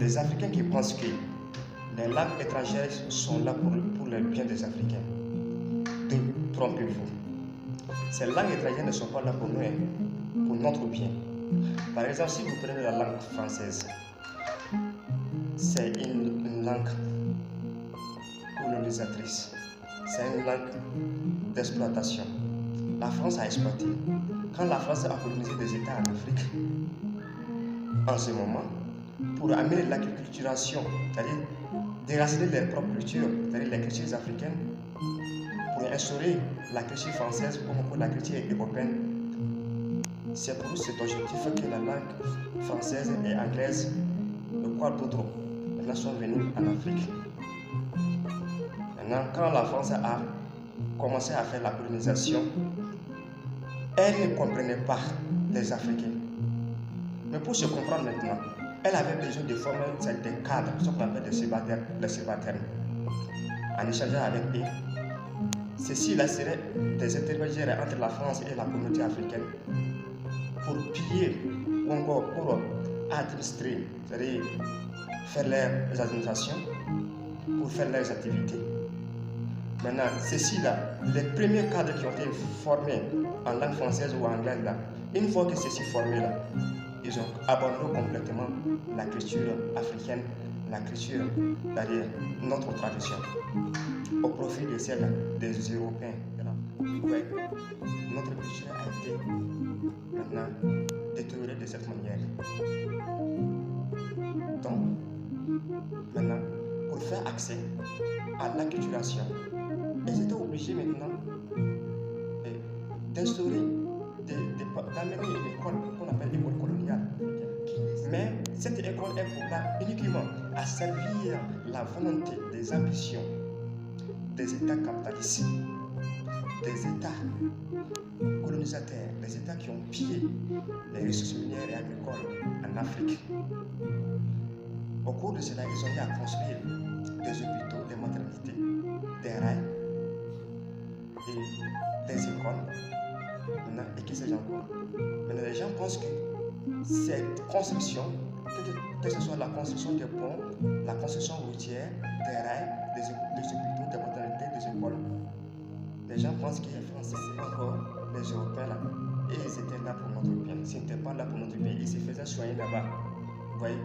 des Africains qui pensent que les langues étrangères sont là pour le bien des Africains. Trompez-vous. Ces langues étrangères ne sont pas là pour nous, pour notre bien. Par exemple, si vous prenez la langue française, c'est une langue colonisatrice. C'est une langue d'exploitation. La France a exploité. Quand la France a colonisé des États en Afrique, en ce moment, pour amener l'agriculturation, c'est-à-dire déraciner leur propre culture, c'est-à-dire les cultures africaines, pour instaurer la culture française ou la culture européenne. C'est pour cet objectif que la langue française et anglaise, et quoi d'autre, maintenant sont venus en Afrique. Maintenant, quand la France a commencé à faire la colonisation, elle ne comprenait pas les Africains. Mais pour se comprendre maintenant, elle avait besoin de former des cadres, ce qu'on appelle des subalternes. En échangeant avec eux, ceux-ci-là seraient des intermédiaires entre la France et la communauté africaine pour piller ou encore pour administrer, c'est-à-dire faire leurs administrations, pour faire leurs activités. Maintenant, ceux-ci-là, les premiers cadres qui ont été formés en langue française ou anglaise, là, une fois que ceux-ci formés-là, ils ont abandonné complètement la culture africaine, la culture, c'est-à-dire notre tradition, au profit de celle des Européens. Ouais, notre culture a été maintenant détériorée de cette manière. Donc, maintenant, pour faire accès à l'acculturation, ils étaient obligés maintenant d'instaurer, d'amener une école qu'on appelle l'école coloniale. Mais cette école est pour là uniquement à servir la volonté des ambitions des États capitalistes, des États colonisateurs, des États qui ont pillé les ressources minières et agricoles en Afrique. Au cours de cela, ils ont eu à construire des hôpitaux, des maternités, des rails et des écoles. Maintenant, et qui sais-je encore. Maintenant, les gens pensent que cette construction, que ce soit la construction des ponts, la construction routière, des rails, des hôpitaux, des maternités, des écoles, les gens pensent que les Français, c'est encore les Européens là, et ils étaient là pour notre bien. S'ils n'étaient pas là pour notre bien, ils se faisaient soigner là-bas. Vous voyez,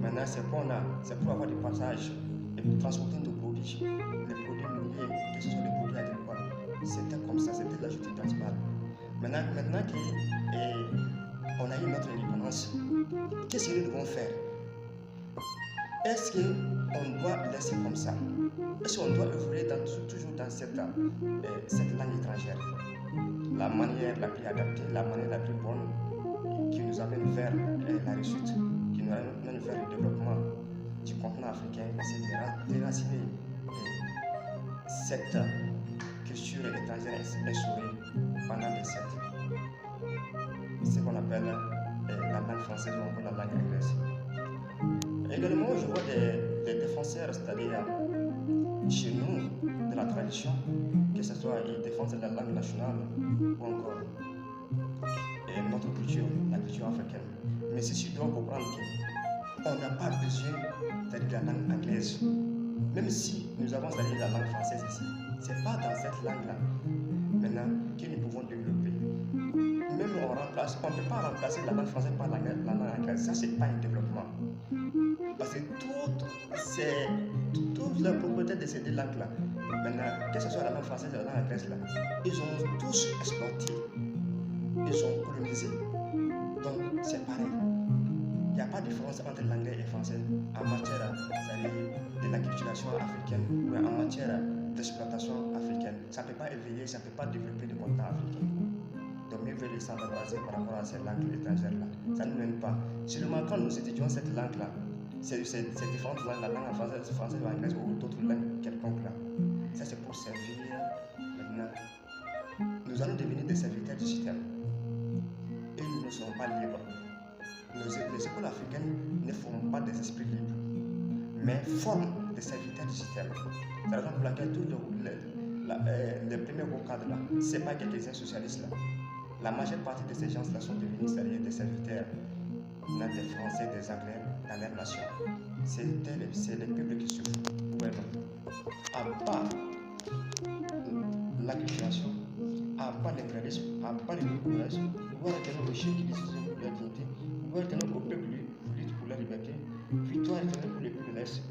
maintenant c'est pour avoir des passages et pour transporter nos produits, les produits miniers, que ce soit les produits agricoles. C'était comme ça, c'était la justice principale. Maintenant qu'on a eu notre indépendance, qu'est-ce que nous devons faire? Est-ce qu'on doit laisser comme ça? Est-ce qu'on doit évoluer toujours dans cette langue étrangère? La manière la plus adaptée, la manière la plus bonne qui nous amène vers la réussite, qui nous amène vers le développement du continent africain, c'est de déraciner cette culture étrangère instaurée pendant des siècles. C'est ce qu'on appelle la langue française ou encore la langue anglaise. Également, je vois des défenseurs, c'est-à-dire chez nous, de la tradition, que ce soit ils défendent la langue nationale ou encore notre culture, la culture africaine. Mais ceci doit comprendre qu'on n'a pas besoin de la langue anglaise. Même si nous avons la langue française ici, ce n'est pas dans cette langue-là maintenant que nous pouvons développer. Même on ne peut pas remplacer la langue française par la langue anglaise. Ça, ce n'est pas un développement. Parce que toute la propriété de ces deux langues-là, maintenant, que ce soit la langue française ou la langue anglaise, là, ils ont tous exploité, ils ont colonisé. Donc, c'est pareil. Il n'y a pas de différence entre l'anglais et le français en matière de l'acculturation africaine ou en matière d'exploitation africaine. Ça ne peut pas éveiller, ça ne peut pas développer le continent africain. Donc, mieux vaut s'embarrasser par rapport à ces langues étrangères-là. Ça ne nous mène pas. Seulement quand nous étudions cette langue-là, ces différentes langues, la langue française ou anglaise ou d'autres langues quelconques là, ça c'est pour servir maintenant. Nous allons devenir des serviteurs du système. Et nous ne serons pas libres. Les écoles africaines ne forment pas des esprits libres, mais forment des serviteurs du système. C'est la raison pour laquelle tous les premiers hauts cadres là, ce n'est pas quelques-uns socialistes là. La majeure partie de ces gens-là sont devenus des serviteurs, des Français, des Anglais, dans leur nation. C'est les peuples qui souffrent. Ouais, non. À part l'acculturation, à part l'impérialisme, à part le colonialisme, nous devons retenir aux chefs qui disent la dignité, nous devons retenir au peuple qui lutte pour la liberté, victoire éternelle pour les peuples de l'Est.